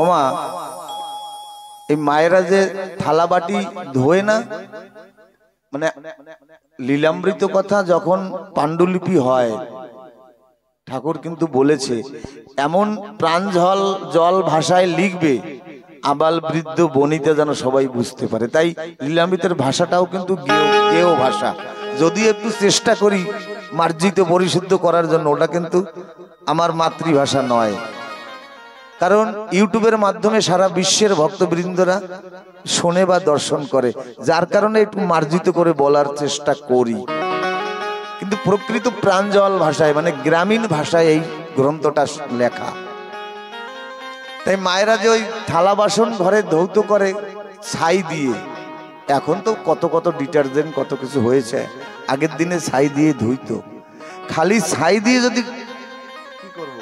ওমা এই মায়েরা যে থালা বাটি ধোয় না, মানে লীলামৃত কথা যখন পাণ্ডুলিপি হয় ঠাকুর কিন্তু বলেছে এমন প্রাঞ্জল জল ভাষায় লিখবে আবাল বৃদ্ধ বনিতা যেন সবাই বুঝতে পারে। তাই লীলামৃতের ভাষাটাও কিন্তু গেয় ভাষা। যদি একটু চেষ্টা করি মার্জিত পরিশুদ্ধ করার জন্য, ওটা কিন্তু আমার মাতৃভাষা নয়। কারণ ইউটিউবের মাধ্যমে সারা বিশ্বের ভক্তবৃন্দরা শোনে বা দর্শন করে, যার কারণে একটু মার্জিত করে বলার চেষ্টা করি। কিন্তু প্রকৃত প্রাঞ্জল ভাষায় মানে গ্রামীণ ভাষায় এই গ্রন্থটা লেখা। তাই মায়েরা যে ওই থালা বাসন ঘরে ধৌত করে ছাই দিয়ে, এখন তো কত কত ডিটারজেন্ট কত কিছু হয়েছে, আগের দিনে ছাই দিয়ে ধুইতো। খালি ছাই দিয়ে যদি কি করব,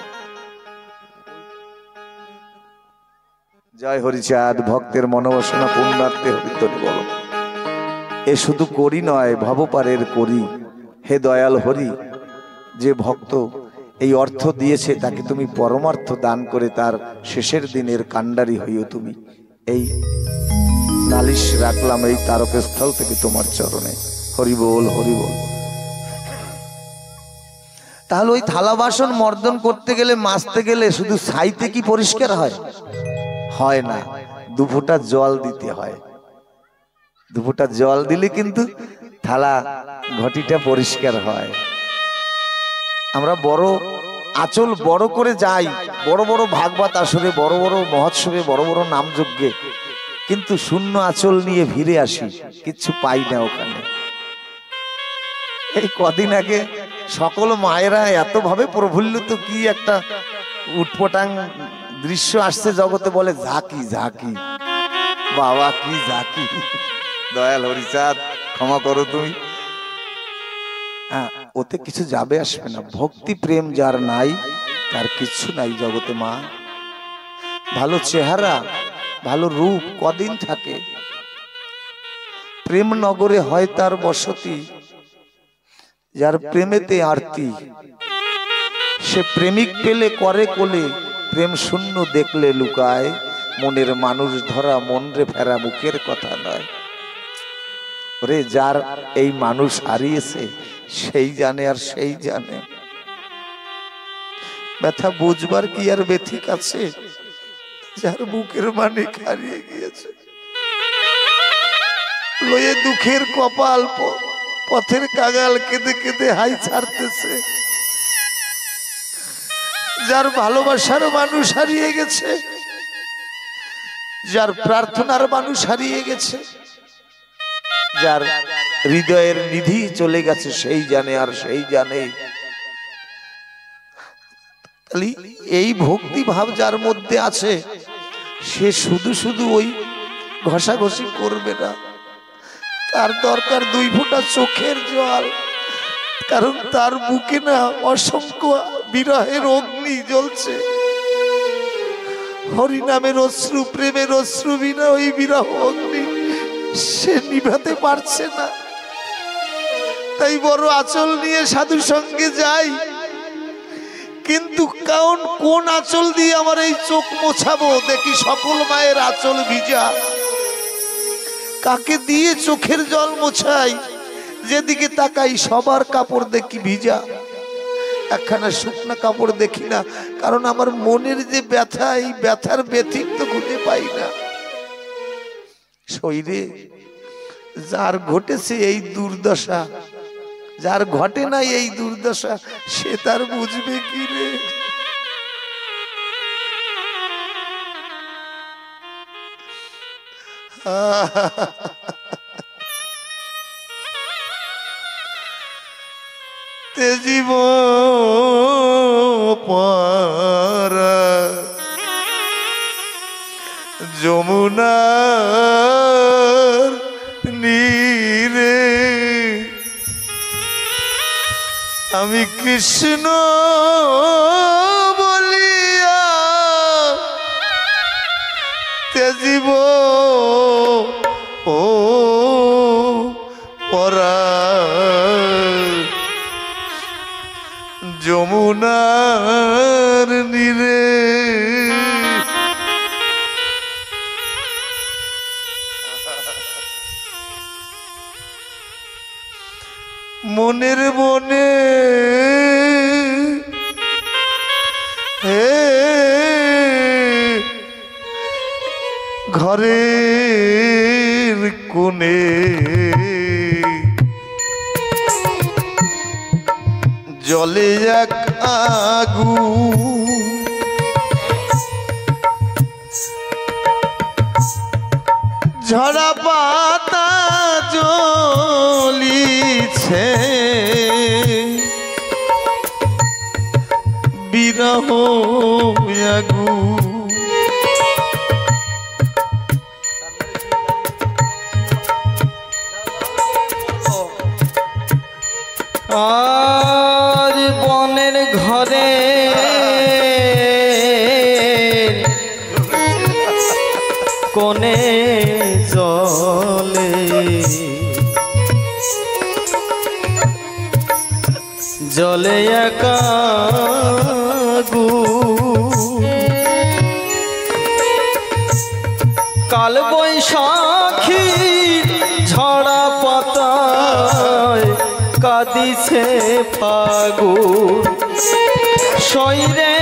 জয় হরিচাঁদ, ভক্তের মনোবাসনা পূর্ণার্থে হরিধ্বনি বলো। এ শুধু করি নয়, ভবপারের করি। হে দয়াল হরি, যে ভক্ত এই অর্থ দিয়েছে তাকে তুমি পরমার্থ দান করে তার শেষের দিনের কাণ্ডারি হইও তুমি। এই নালিশ রাখলাম এই তারকস্থল থেকে তোমার চরণে। হরি বল, হরি বল। তাহলে ওই থালা বাসন মর্দন করতে গেলে, মাজতে গেলে শুধু ছাইতে কি পরিষ্কার হয়? হয় না, দুফোঁটা জল দিতে হয়। দুফোঁটা জল দিলে কিন্তু থালা ঘটিটা পরিষ্কার হয়। আমরা বড় আঁচল বড় করে যাই, বড় বড় ভাগবত আসরে, বড় বড় মহোৎসবে, বড় বড় নামযজ্ঞে, কিন্তু শূন্য আঁচল নিয়ে ফিরে আসি, কিচ্ছু পাই না ওখানে। এই কদিন আগে সকল মায়েরা এত ভাবে প্রফুল্লিত, কি একটা উটপটাং দৃশ্য আসছে জগতে, বলে ঝাঁকি ঝাঁকি। বাবা কি ঝাঁকি! দয়াল হরিচাঁদ ক্ষমা করো তুমি। ওতে কিছু যাবে আসবে না। ভক্তি প্রেম যার নাই তার কিচ্ছু নাই জগতে মা। ভালো চেহারা ভালো রূপ কদিন থাকে? প্রেম নগরে হয় তার বসতি, যার প্রেমেতে আরতি। সে প্রেমিক পেলে করে কোলে, প্রেম শূন্য দেখলে লুকায়। মনের মানুষ ধরা মন রে ফেরা মুখের কথা নয়। ওরে যার এই মানুষ হারিয়েছে সেই জানে, আর সেই জানে। ব্যথা বুঝবার কি আর ব্যথিক আছে? যার বুকের মানিক হারিয়ে গিয়েছে, লয়ে দুঃখের কপাল, পথের কাগাল কেঁদে কেঁদে হাই ছাড়তেছে। যার ভালোবাসার মানুষ হারিয়ে গেছে, যার প্রার্থনার মানুষ হারিয়ে গেছে, যার হৃদয়ের নিধি চলে গেছে, সেই জানে, আর সেই জানে। এই ভক্তি ভাব যার মধ্যে আছে, সে শুধু শুধু ওই ঘষাঘষি করবে না। তার দরকার দুই ফোঁটা চোখের জল, কারণ তার বুকে না অসংখ্য বিরহের অগ্নি জ্বলছে। হরিনামের অশ্রু, প্রেমের অশ্রু বিনা ওই বিরহ অগ্নি সে নিভাতে পারছে না। তাই বড় আঁচল নিয়ে সাধু সঙ্গে যাই, কিন্তু কোন আঁচল দিয়ে আমার এই চোখ মোছাবো? দেখি সকল মায়ের আঁচল ভিজা, কাকে দিয়ে চোখের জল মোছাই? যেদিকে তাকাই সবার কাপড় দেখি ভিজা, একখানা শুকনা কাপড় দেখি না। কারণ আমার মনের যে ব্যথা, এই ব্যথার ব্যথিক তো খুঁজে পাই না। শরীরে যার ঘটেছে এই দুর্দশা, যার ঘটে না এই দুর্দশা, সে তার বুঝবে কি রে? তেজিব পারা যমুনার নীরে, আমি কৃষ্ণ বলিয়া তেজিব ও পরা যমুনার নীরে। বনের বনে ঘরের কোণে জলে এক আগুন ঝরা পাতা জ্বলিছে বিরহ আগুন আর বনের ঘরে কোনে জলে জলে একা কাল বৈশাখী ঝড়া পাতায় কাঁদিছে ফাগুন শৈরে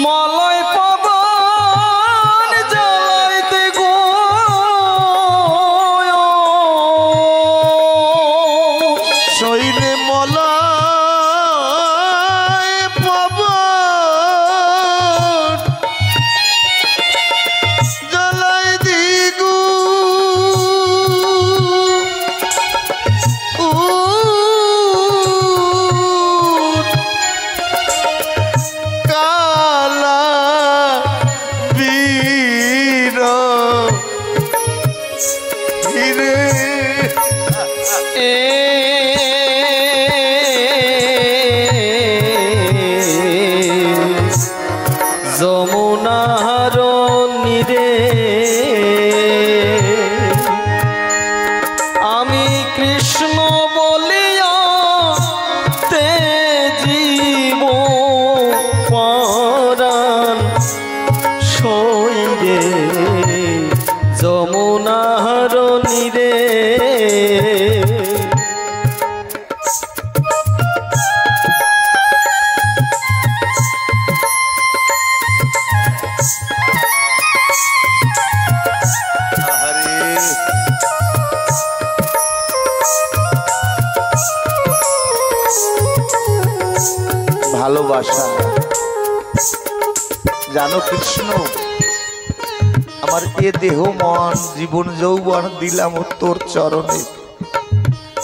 মলয় পবন জ্বালাইতে গো শৈরে মলয় পবন জ্বালাই দিগু যমুনার নীরে আমি কৃষ্ণ বলিয়া তেজিব পরাণ সইরে যমুনার নীরে ভালোবাসা জানো কৃষ্ণ আমার এ দেহ মন জীবন যৌবন দিলাম তোর চরণে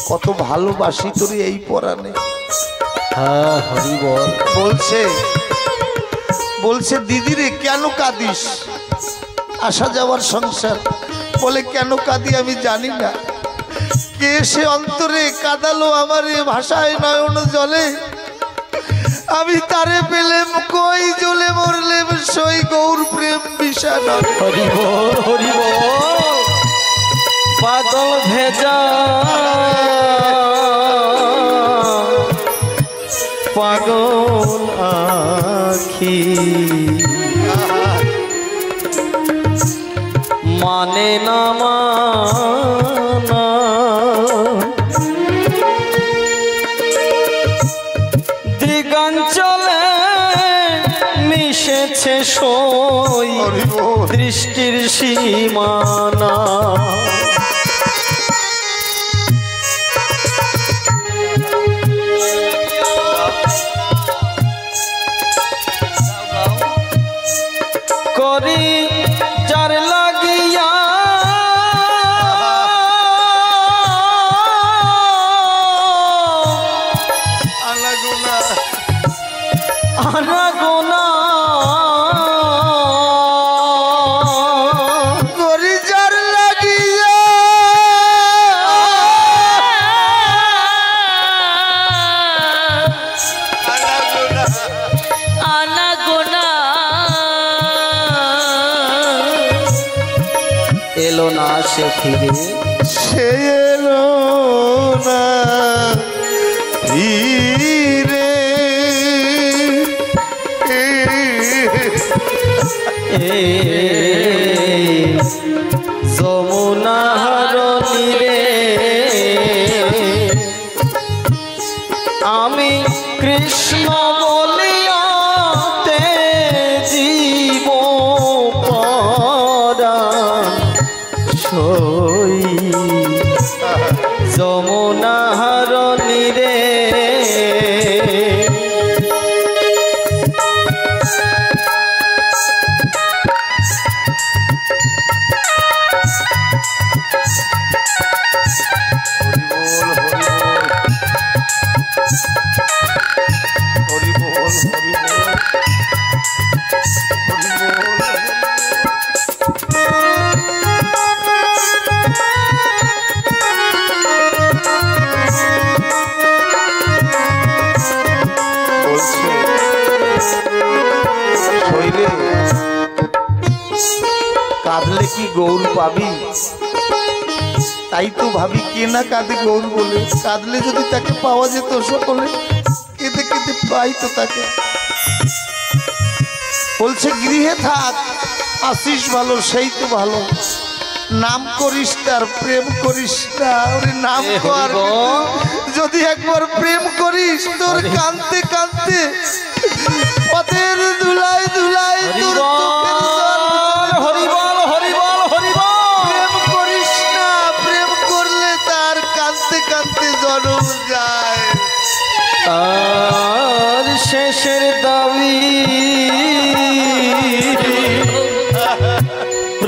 কত ভালোবাসি তোর এই পরাণে। হ্যাঁ হরি বল। বলছে দিদিরে কেন কাঁদিস আসা যাওয়ার সংসার বলে কেন কাঁদি আমি জানি না কে সে অন্তরে কাঁদালো আমার এ ভাষায় নয়ন জলে আমি তারে পেলেম কই জ্বলে মরলেম সই গৌর প্রেম বিষাদ হরি বল হরি বল। পাগল ভেজা পাগল আখি মানে না মানা দিগাঞ্চলে মিশেছে সই দৃষ্টির সীমানা করি যার লাগিয়া আনাগোনা করি যার লাগিয়া আনাগোনা এলো না সে ফিরে সে এলো না ফিরে যমুনার নীরে রে, কাঁদলে কি গৌর পাবি? তাই তো ভাবি কে না কাঁদে গৌর বলে, কাঁদলে যদি তাকে পাওয়া যেত সকলে কেঁদে কেঁদে পাই তো তাকে। বলছে গৃহে থাক আসিস ভালো, সেই তো ভালো, নাম করিস তার প্রেম করিস না। ওরে নাম কর, যদি একবার প্রেম করিস তোর কাঁদতে কাঁদতে পথের ধুলাই ধুলাই তোর চোখের জল। হরিবল হরিবল হরিবল। প্রেম করিস না, প্রেম করলে তার কাঁদতে কাঁদতে জন্ম যায়। আর শেষের দাবি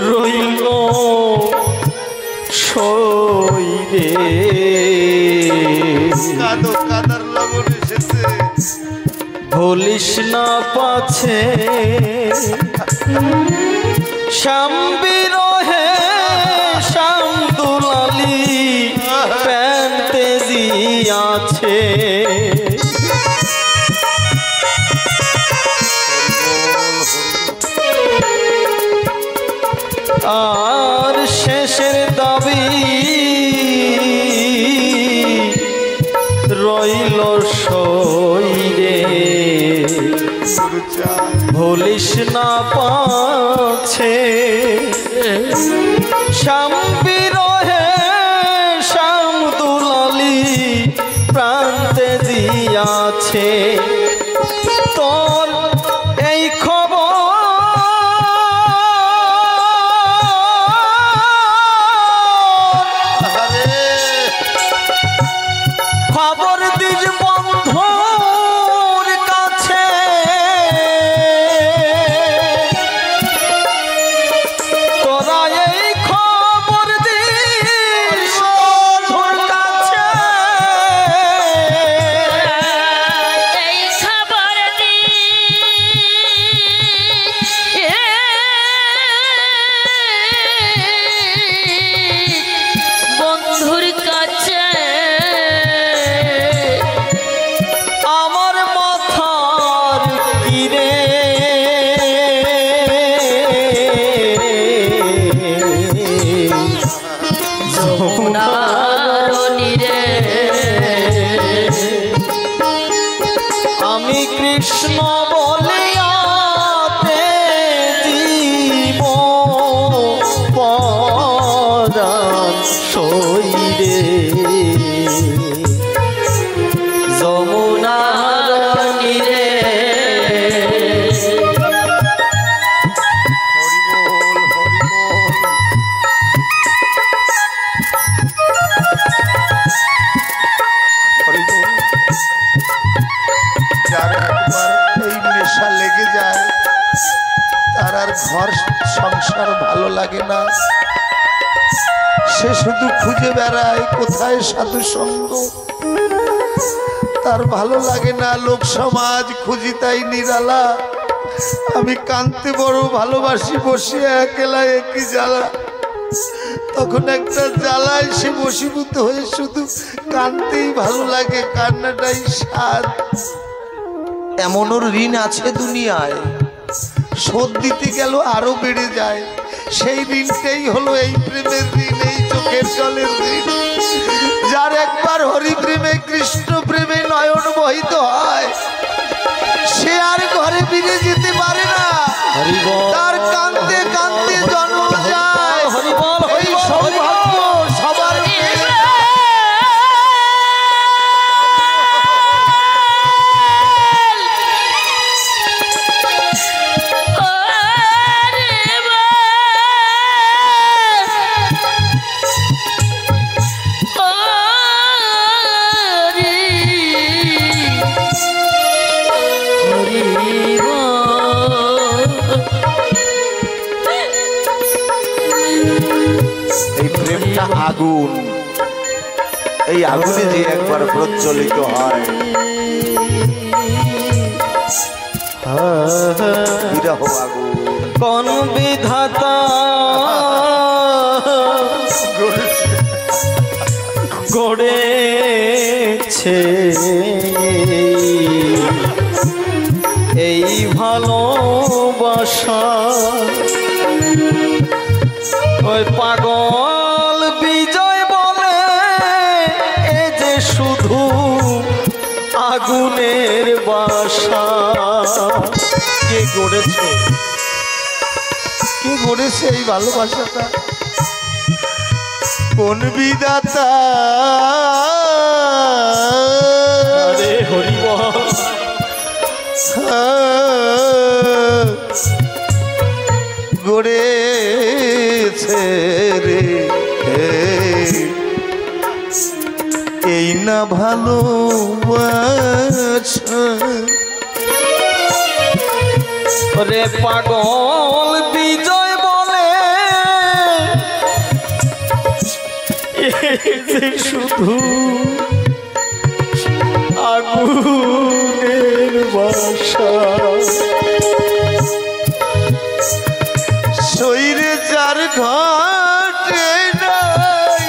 রইল সই রে। কাঁদো কাদার লবণ এসেছে, ভুলিস না পাছে শ্যাম বিরহে শ্যাম দুলালি প্যান্তে দিয়াছে। আর শেষের দাবি রইল সই রে। ভুলিস না পাছে শ্যাম বিরহে শ্যাম দুলালি প্রান্তে দিয়াছে। তোর এই খবর খবর দিস বন্ধুর কাছে। তোরা এই খবর দিস বন্ধুর কাছে। এই খবর বন্ধুর কাছে। আমার মাথার কিরে নারণীরে আমি কৃষ্ণ বলিয়াতে জীব পরাণ সইরে। যমুনার নীরে যার একবার এই নেশা লেগে যায় তার আর ঘর সংসার ভালো লাগে না। সে শুধু খুঁজে বেড়ায় কোথায় সাধু সঙ্গ, তার ভালো লাগে না লোক সমাজ খুঁজি তাই নিরালা। আমি কাঁদতে বড় ভালোবাসি, বসে একলা একই জ্বালা। তখন একটা জ্বালায় সে বশীভূত হয়ে শুধু কাঁদতেই ভালো লাগে, কান্নাটাই স্বাদ। এমনও ঋণ আছে দুনিয়ায়, শোধ দিতে গেল আরো বেড়ে যায়। সেই ঋণটাই হলো এই প্রেমের ঋণ, এই চোখের জলের ঋণ। যার একবার হরি প্রেমে কৃষ্ণ প্রেমে নয়ন বহিত হয় সে আর ঘরে ফিরে যেতে পারে না। তার কাঁদতে কাঁদতে জন্ম যায়। এই সৌভাগ্য সবার আগুন, এই আগুনে যে একবার প্রজ্বলিত হয় বিরহ আগুন। কোন বিধাতা গড়েছে এই এই ভালোবাসা ওই পাগল বিজয় বলে এ যে শুধু আগুনের বাসা। কে গড়েছে, কে গড়েছে এই ভালোবাসাটা? কোন বিধাতা আরে হরি বল গড়েছে রে এই না ভালোবাসা? রে পাগল বিজয় বলে শুধু আগুনের বাসা। শরীরে যার ঘটে নাই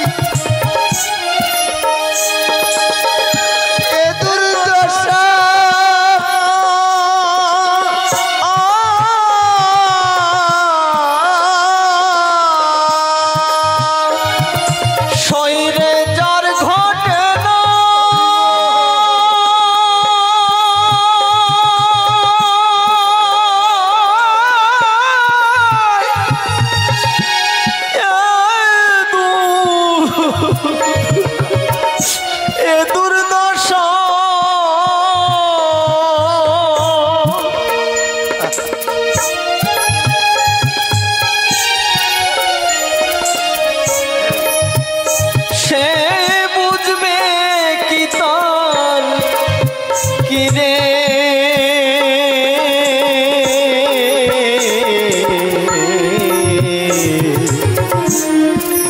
এ দুর্দশা শরীরে যার ঘটে না এ দুর্দশা সে বুঝবে কি তার কি রে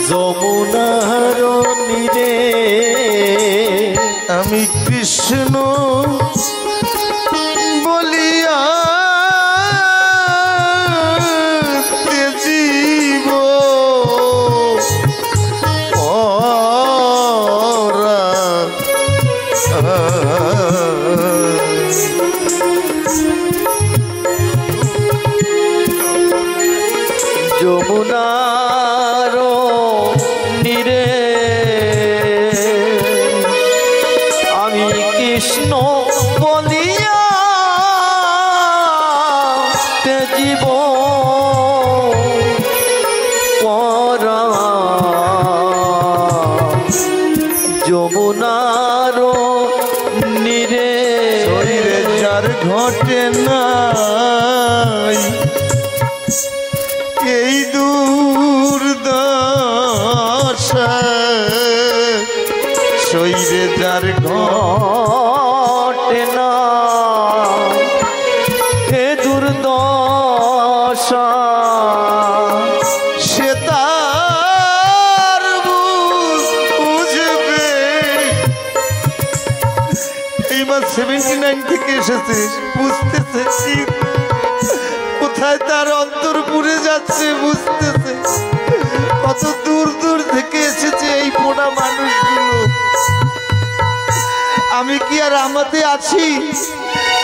যমুনার নীরে আমি কৃষ্ণ বলিয়া জীব যমুনার নীরে আমি কৃষ্ণ বলিয়া জীব পরা যমুনার নীরে শরীরে যার ঘটে নাই এই দুর্দশা শরীরে যার ঘটে না এ দুর্দশা সে তার বুঝবে। এই মাস 79 থেকে এসেছে, বুঝতেছে ঠিক কোথায় তার অন্তর পুড়ে যাচ্ছে, বুঝতেছে কত দূর দূর থেকে এসেছে এই পোড়া মানুষগুলো। আমি কি আর আমাতে আছি?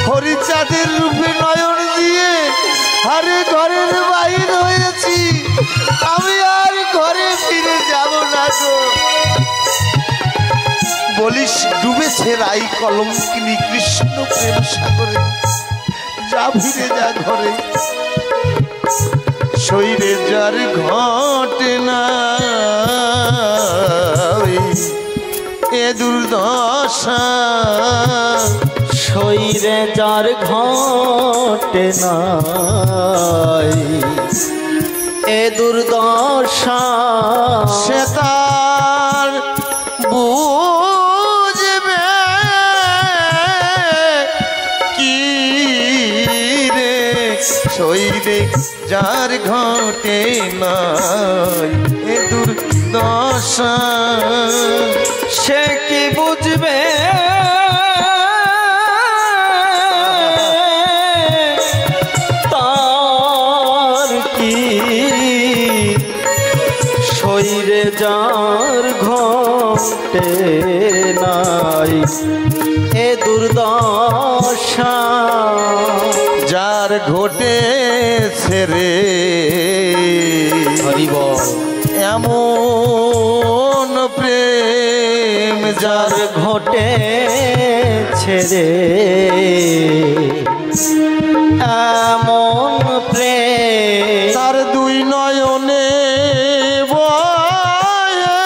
হরিচাঁদের রূপে নয়ন দিয়ে আরে ঘরের বাইর হয়েছি, আমি আর ঘরে ফিরে যাব না গো। বলিস ডুবেছে রাই কলঙ্কিনী কৃষ্ণ প্রেম সাগরে, যা ফিরে যা ঘরে। শরীরে যার ঘটে না এ দুর্দশা শরীরে যার ঘটে নাই এ দুর্দশা সে তার বুঝবে কি রে। শরীরে যার ঘটে নাই এ দুর্দশা সে কি বুঝবে তার কি শরীরে যার ঘটে নাই এ দুর্দশা। যা যার ঘটেছে রে হরি বল। এমন প্রেম যার যার ঘটেছে রে এমন প্রেম, তার দুই নয়নে বয়ে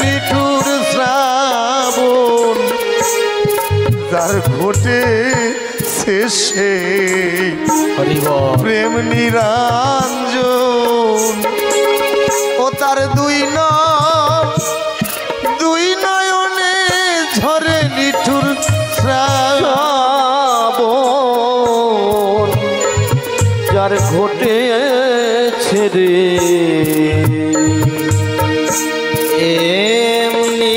নিঠুর শ্রাবণ, যার ঘটেছে সেই হরি বল। প্রেম নিরঞ্জন। ও তার দুই নয়নে ঝরে নিঠুর শ্রাবণ, যার ঘটেছে রে এমনি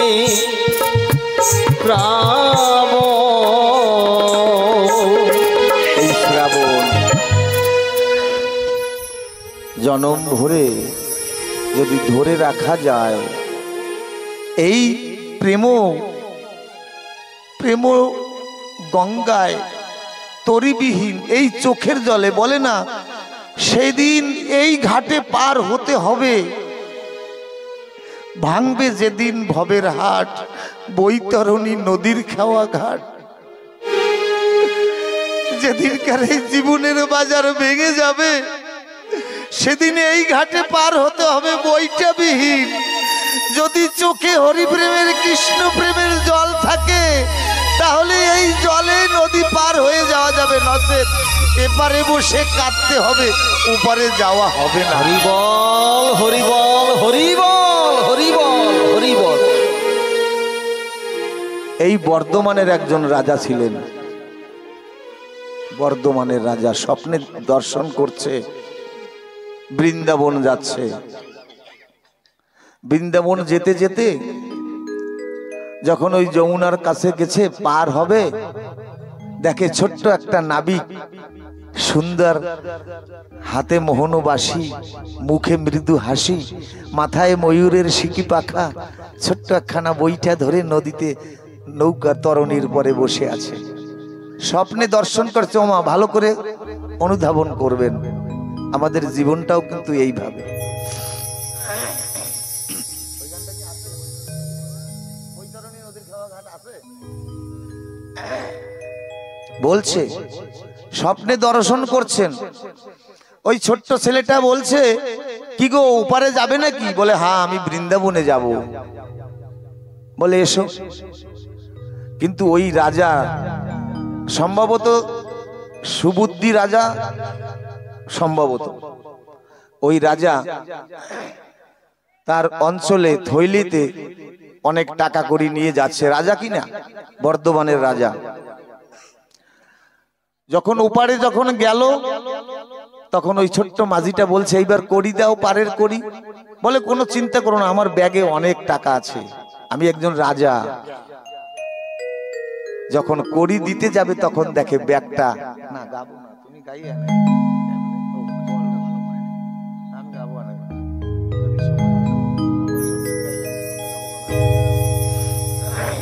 এই শ্রাবণ জনম ভরে যদি ধরে রাখা যায়, এই প্রেম গঙ্গায় তরিবিহীন এই চোখের জলে, বলে না সেদিন এই ঘাটে পার হতে হবে, ভাঙবে যেদিন ভবের হাট, বৈতরণী নদীর খাওয়া ঘাট। যেদিনকার এই জীবনের বাজার ভেঙে যাবে, সেদিন এই ঘাটে পার হতে হবে বইটা বিহীন। যদি চোখে হরিপ্রেমের কৃষ্ণ প্রেমের জল থাকে, তাহলে এই জলে নদী পার হয়ে যাওয়া যাবে, নচেত এপারে বসে কাঁদতে হবে, ওপারে যাওয়া হবে না। হরি বল, হরি বল, হরি বল, হরি বল, হরি বল। এই বর্ধমানের একজন রাজা ছিলেন, বর্ধমানের রাজা স্বপ্নে দর্শন করছে বৃন্দাবন যাচ্ছে। বৃন্দাবন যেতে যেতে যখন ওই যমুনার কাছে গেছে, পার হবে, দেখে ছোট্ট একটা নাবিক, সুন্দর, হাতে মোহনবাসী, মুখে মৃদু হাসি, মাথায় ময়ূরের সিকি পাখা, ছোট্ট একখানা বইটা ধরে নদীতে নৌকা তরণীর পরে বসে আছে। স্বপ্নে দর্শন করছে। ওমা, ভালো করে অনুধাবন করবেন, আমাদের জীবনটাও কিন্তু এইভাবে। বলছে স্বপ্নে দর্শন করছেন, ওই ছোট্ট ছেলেটা বলছে, কি গো ওপারে যাবে নাকি? বলে হ্যাঁ, আমি বৃন্দাবনে যাব। বলে এসো। কিন্তু ওই রাজা সম্ভবত সুবুদ্ধি রাজা, সম্ভবত ওই রাজা তার অঞ্চলে থৈলিতে অনেক টাকা করি নিয়ে যাচ্ছে। রাজা কিনা, বর্ধমানের রাজা। যখন ওপারে যখন গেল, তখন ওই ছোট্ট মাঝিটা বলছে, এইবার করি দাও, পারের করি। বলে কোনো চিন্তা করো না, আমার ব্যাগে অনেক টাকা আছে, আমি একজন রাজা। যখন করি দিতে যাবে, তখন দেখে ব্যাগটা, না গাবো না, তুমি গাইয়ে আনো। আমি গাবো না, যদি সময় হয়,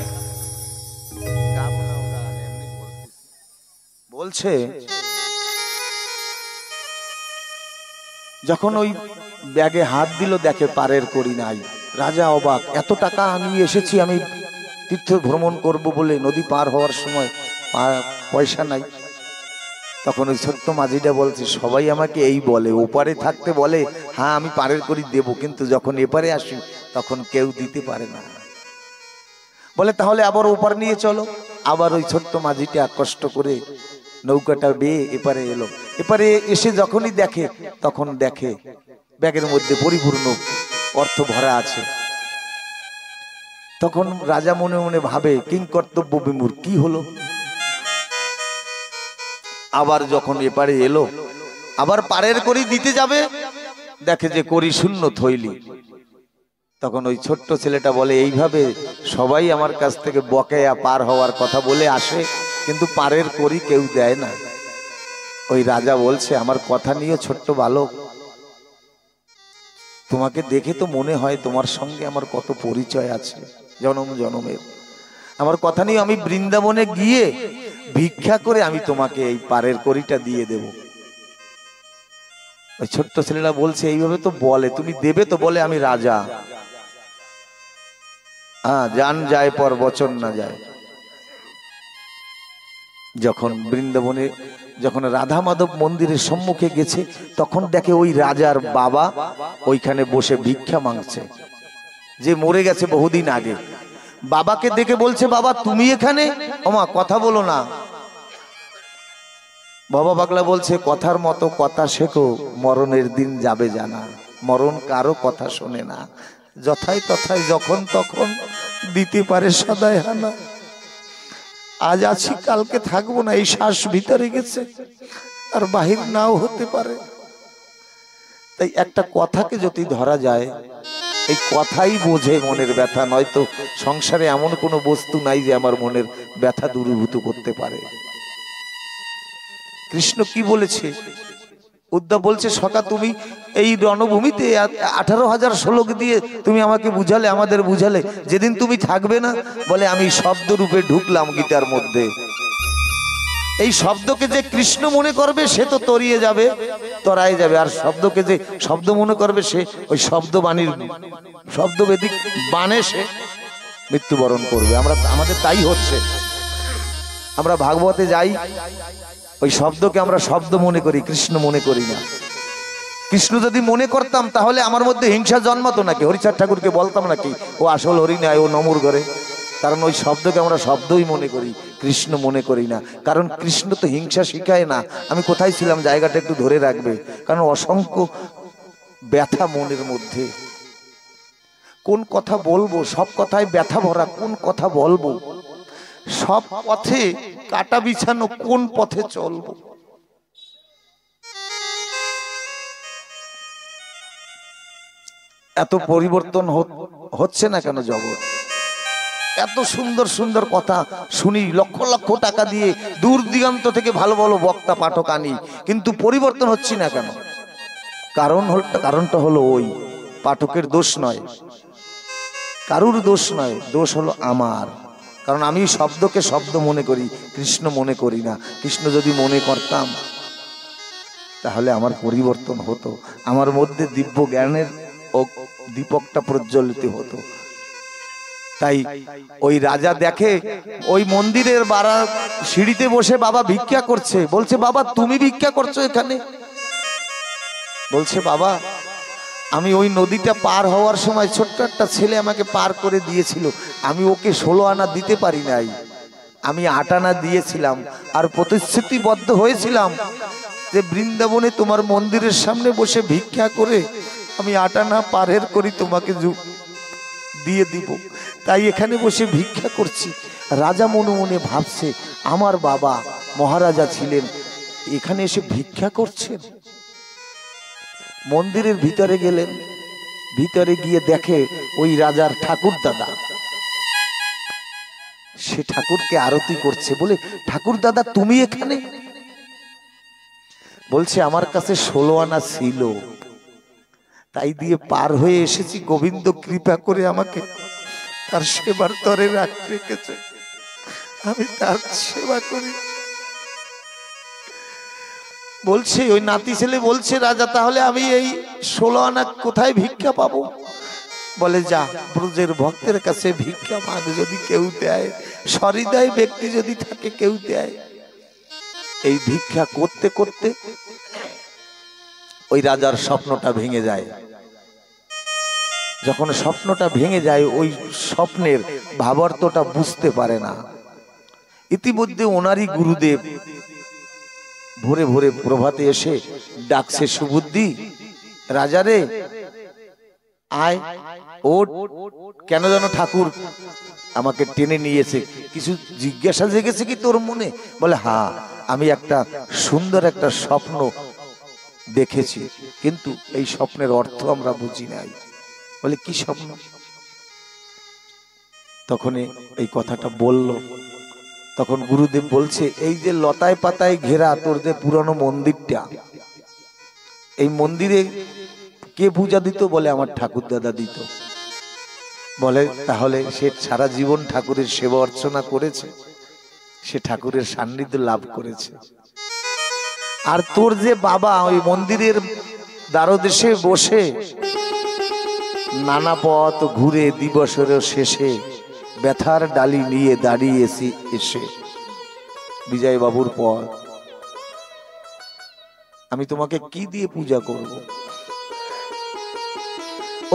গাবো না, গান এমনি বলছে। যখন ওই ব্যাগে হাত দিল, দেখে পারের করি নাই। রাজা অবাক, এত টাকা আমি এসেছি, আমি তীর্থ ভ্রমণ করব বলে, নদী পার হওয়ার সময় পয়সা নাই। তখন ওই ছোট্ট মাঝিটা বলছে, সবাই আমাকে এই বলে, ওপারে থাকতে বলে হ্যাঁ আমি পারের করি দেব, কিন্তু যখন এপারে আসি তখন কেউ দিতে পারে না। বলে তাহলে আবার ওপার নিয়ে চলো। আবার ওই ছোট্ট মাঝিটা কষ্ট করে নৌকাটা বেয়ে এপারে এলো। এপারে এসে যখনই দেখে, তখন দেখে ব্যাগের মধ্যে পরিপূর্ণ অর্থ ভরা আছে। তখন রাজা মনে মনে ভাবে, কিং কর্তব্য বিমূঢ়, কি হলো? আবার যখন এপারে এলো, আবার পারের করি দিতে যাবে, দেখে যে করি শূন্য থইলি। তখন ওই ছোট্ট ছেলেটা বলে, এইভাবে সবাই আমার কাছ থেকে বকেয়া পার হওয়ার কথা বলে আসে, কিন্তু পারের করি কেউ দেয় না। ওই রাজা বলছে, আমার কথা নিয়ে ছোট্ট বালক, তোমাকে দেখে তো মনে হয় তোমার সঙ্গে আমার কত পরিচয় আছে জনম জনমের। আমার কথা নেই, আমি বৃন্দাবনে গিয়ে ভিক্ষা করে আমি তোমাকে এই পারের কড়িটা দিয়ে দেব। ওই ছোট্ট ছেলেরা বলছে এইভাবে তো বলে, তুমি দেবে তো? বলে আমি রাজা। হ্যাঁ, জান যায় পর বচন না যায়। যখন বৃন্দাবনে যখন রাধা মাধব মন্দিরের সম্মুখে গেছে, তখন দেখে ওই রাজার বাবা ওইখানে বসে ভিক্ষা মাংছে, যে মরে গেছে বহুদিন আগে। বাবাকে দেখে বলছে, বাবা তুমি এখানে? ওমা কথা বলো না। বাবা পাগলা বলছে, কথার মতো কথা শেখো, মরণের দিন যাবে জানা। মরণ কারো কথা শোনে না, যথায় তথায় যখন তখন দিতে পারে সদায় হানা। আজ আছি কালকে থাকবো না, এই শ্বাস ভিতরে গেছে আর বাহির নাও হতে পারে। তাই একটা কথাকে যদি ধরা যায়, এই কথাই বোঝে মনের ব্যথা, নয়তো সংসারে এমন কোনো বস্তু নাই যে আমার মনের ব্যথা দূরীভূত করতে পারে। কৃষ্ণ কি বলেছে? উদ্ধব বলছে, সখা তুমি এই রণভূমিতে 18,000 শ্লোক দিয়ে তুমি আমাকে বুঝালে, আমাদের বুঝালে, যেদিন তুমি থাকবে না, বলে আমি শব্দ রূপে ঢুকলাম গীতার মধ্যে। এই শব্দকে যে কৃষ্ণ মনে করবে সে তো তরিয়ে যাবে, তরাই যাবে, আর শব্দকে যে শব্দ মনে করবে সে ওই শব্দবাণীর শব্দবেদিক বাণে সে মৃত্যুবরণ করবে। আমাদের তাই হচ্ছে। আমরা ভাগবতে যাই, ওই শব্দকে আমরা শব্দ মনে করি, কৃষ্ণ মনে করি না। কৃষ্ণ যদি মনে করতাম তাহলে আমার মধ্যে হিংসা জন্মাতো নাকি? হরিচাঁদ ঠাকুরকে বলতাম নাকি ও আসল হরি নয়, ও নমুর ঘরে? কারণ ওই শব্দকে আমরা শব্দই মনে করি, কৃষ্ণ মনে করি না। কারণ কৃষ্ণ তো হিংসা শিখায় না। আমি কোথায় ছিলাম জায়গাটা একটু ধরে রাখবে, কারণ অসংখ্য ব্যথা মনের মধ্যে। কোন কথা বলবো? সব কথায় ব্যথা ভরা, কোন কথা বলবো? সব পথে কাটা বিছানো, কোন পথে চলবো? এত পরিবর্তন হচ্ছে না কেন জগৎ? এত সুন্দর সুন্দর কথা শুনি, লক্ষ লক্ষ টাকা দিয়ে দূর দিগন্ত থেকে ভালো ভালো বক্তা পাঠক আনি, কিন্তু পরিবর্তন হচ্ছে না কেন? কারণটা হলো ওই পাঠকের দোষ নয়, কারুর দোষ নয়, দোষ হলো আমার। কারণ আমি শব্দকে শব্দ মনে করি, কৃষ্ণ মনে করি না। কৃষ্ণ যদি মনে করতাম তাহলে আমার পরিবর্তন হতো, আমার মধ্যে দিব্য জ্ঞানের দীপকটা প্রজ্বলিত হতো। তাই ওই রাজা দেখে ওই মন্দিরের বাড়া সিঁড়িতে বসে বাবা ভিক্ষা করছে। বলছে, বাবা তুমি ভিক্ষা করছো এখানে? বলছে, বাবা আমি ওই নদীটা পার হওয়ার সময় ছোট্ট একটা ছেলে আমাকে পার করে দিয়েছিল, আমি ওকে 16 আনা দিতে পারি নাই, আমি 8 আনা দিয়েছিলাম, আর প্রতিশ্রুতিবদ্ধ হয়েছিলাম যে বৃন্দাবনে তোমার মন্দিরের সামনে বসে ভিক্ষা করে আমি 8 আনা পারের করি তোমাকে দিয়ে দিব, তাই এখানে বসে ভিক্ষা করছি। রাজা মনে মনে ভাবছে, আমার বাবা মহারাজা ছিলেন, এখানে এসে ভিক্ষা করছেন। মন্দিরের ভিতরে গেলেন, ভিতরে গিয়ে দেখে ওই রাজার ঠাকুর দাদা, সে ঠাকুরকে আরতি করছে। বলে, ঠাকুর দাদা তুমি এখানে? বলছে, আমার কাছে 16 আনা ছিল, তাই দিয়ে পার হয়ে এসেছি, গোবিন্দ কৃপা করে আমাকে তার সেবার তরে রেখেছে, আমি তার সেবা করি। বলছে ওই নাতি ছেলে বলছে, রাজা তাহলে আমি এই 16 আনা কোথায় ভিক্ষা পাবো? বলে, যা ব্রজের ভক্তের কাছে ভিক্ষা মাগ, যদি কেউ দেয়, সহৃদয় ব্যক্তি যদি থাকে কেউ দেয়। এই ভিক্ষা করতে করতে ওই রাজার স্বপ্নটা ভেঙে যায়। যখন স্বপ্নটা ভেঙে যায়, ওই স্বপ্নের ভাবার্থটা বুঝতে পারে না। ইতিমধ্যে ওনারই গুরুদেব ভোরে ভোরে প্রভাতে এসে ডাকছে, সুবুদ্ধি রাজারে আয় ওঠ। কেন যেন ঠাকুর আমাকে টেনে নিয়েছে, কিছু জিজ্ঞাসা জেগেছে কি তোর মনে? বলে, হ্যাঁ আমি একটা সুন্দর একটা স্বপ্ন দেখেছি, কিন্তু এই স্বপ্নের অর্থ আমরা বুঝি নাই। বলে, কি স্বপ্ন? তখন এই কথাটা বলল। তখন গুরুদেব বলছে, এই যে লতায় পাতায় ঘেরা তোর যে পুরনো মন্দিরটা, এই মন্দিরে কে পূজা দিত? বলে, আমার ঠাকুর দাদা দিত। বলে তাহলে সে সারা জীবন ঠাকুরের সেবা অর্চনা করেছে, সে ঠাকুরের সান্নিধ্য লাভ করেছে। আর তোর যে বাবা ওই মন্দিরের দ্বারদেশে বসে নানা পথ ঘুরে দিবসের শেষে ব্যথার ডালি নিয়ে দাঁড়িয়েছি এসে বিজয় বাবুর পর, আমি তোমাকে কি দিয়ে পূজা করব?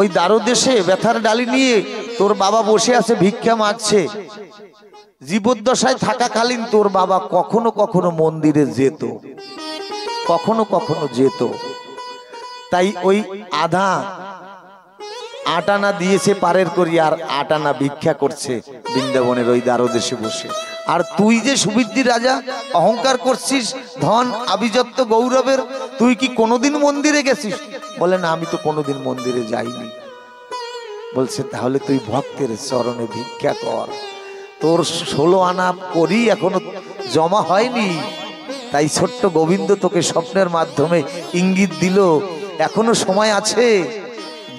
ওই দ্বারদেশে ব্যথার ডালি নিয়ে তোর বাবা বসে আছে, ভিক্ষা মাগছে। জীবদ্দশায় থাকাকালীন তোর বাবা কখনো কখনো মন্দিরে যেত, কখনো কখনো যেত। তাই ওই আধা আটানা দিয়েছে পারের করি, আর আটানা ভিক্ষা করছে বৃন্দাবনের ওই দ্বারদেশে বসে। আর তুই যে সুবৃদ্ধি রাজা অহংকার করছিস ধন আভিজাত্য গৌরবের, তুই কি কোনোদিন মন্দিরে গেছিস? বলে না, আমি তো কোনোদিন মন্দিরে যাইনি। বলছে তাহলে তুই ভক্তের চরণে ভিক্ষা কর, তোর 16 আনা করি এখনো জমা হয়নি। তাই ছোট্ট গোবিন্দ তোকে স্বপ্নের মাধ্যমে ইঙ্গিত দিল, এখনো সময় আছে,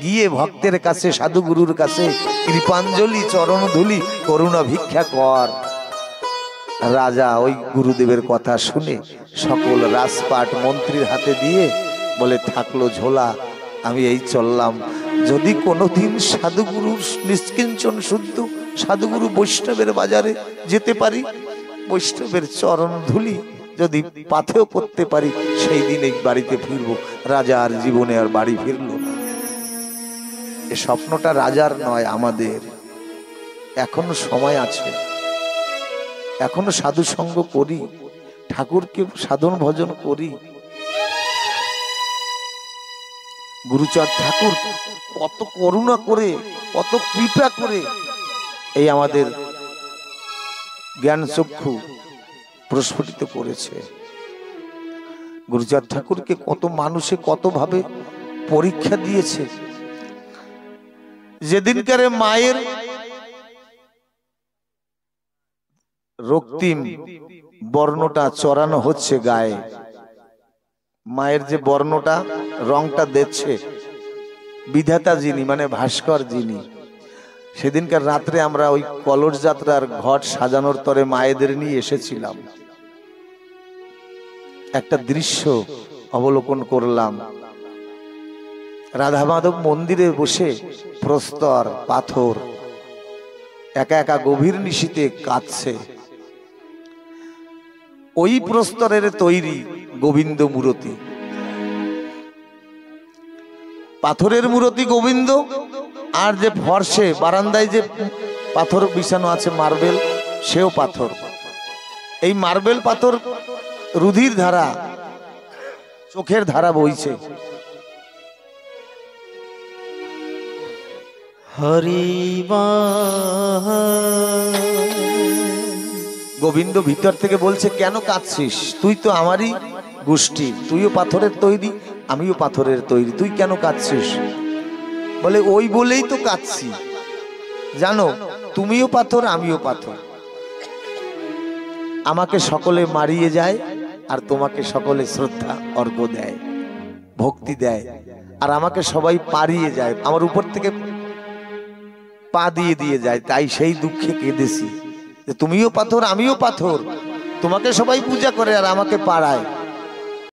গিয়ে ভক্তের কাছে সাধুগুরুর কাছে কৃপাঞ্জলি চরণ ধুলি করুণা ভিক্ষা কর। রাজা ওই গুরুদেবের কথা শুনে সকল রাজপাট মন্ত্রীর হাতে দিয়ে বলে থাকলো ঝোলা, আমি এই চললাম। যদি কোনোদিন সাধুগুরুর নিষ্কিঞ্চন শুদ্ধ সাধুগুরু বৈষ্ণবের বাজারে যেতে পারি, বৈষ্ণবের চরণ ধুলি যদি পাথেও করতে পারি, সেই দিন এই বাড়িতে ফিরবো। রাজা আর জীবনে আর বাড়ি ফিরল না। এ স্বপ্নটা রাজার নয়, আমাদের। এখনো সময় আছে, এখনো সাধু সঙ্গ করি, ঠাকুরকে সাধন ভজন করি। গুরুচাঁদ ঠাকুর কত করুণা করে, কত কৃপা করে এই আমাদের জ্ঞান চক্ষু প্রস্ফুটিত করেছে। গুরুচাঁদ ঠাকুরকে কত মানুষে কত ভাবে পরীক্ষা দিয়েছে। যেদিনকার মায়ের রক্তিম বর্ণটা চড়ানো হচ্ছে গায়ে, মায়ের যে বর্ণটা রংটা দিচ্ছে বিধাতা যিনি, মানে ভাস্কর যিনি, সেদিনকার রাত্রে আমরা ওই কলস যাত্রার ঘট সাজানোর তরে মায়েদের নিয়ে এসেছিলাম। একটা দৃশ্য অবলোকন করলাম। রাধা মাধব মন্দিরে বসে প্রস্তর পাথর একা একা গভীর নিশীতে কাঁদছে। ওই প্রস্তরের তৈরি গোবিন্দ মূরতি, পাথরের মূরতি গোবিন্দ। আর যে ফর্সে বারান্দায় যে পাথর বিছানো আছে মার্বেল, সেও পাথর। এই মার্বেল পাথর রুধির ধারা, চোখের ধারা বইছে। গোবিন্দ ভিতর থেকে বলছে, কেন কাঁদছিস? তুই তো আমারই গোষ্ঠী, তুইও পাথরের তৈরি, আমিও পাথরের তৈরি, তুই কেন কাঁদছিস? বলে ওই বলেই তো কাঁদছি, জানো তুমিও পাথর আমিও পাথর। আমাকে সকলে মারিয়ে যায় আর তোমাকে সকলে শ্রদ্ধা অর্ঘ্য দেয়, ভক্তি দেয়, আর আমাকে সবাই পারিয়ে যায়, আমার উপর থেকে পা দিয়ে দিয়ে যায়। তাই সেই দুঃখে কেঁদেছি যে তুমিও পাথর আমিও পাথর, তোমাকে সবাই পূজা করে আর আমাকে পাড়ায়।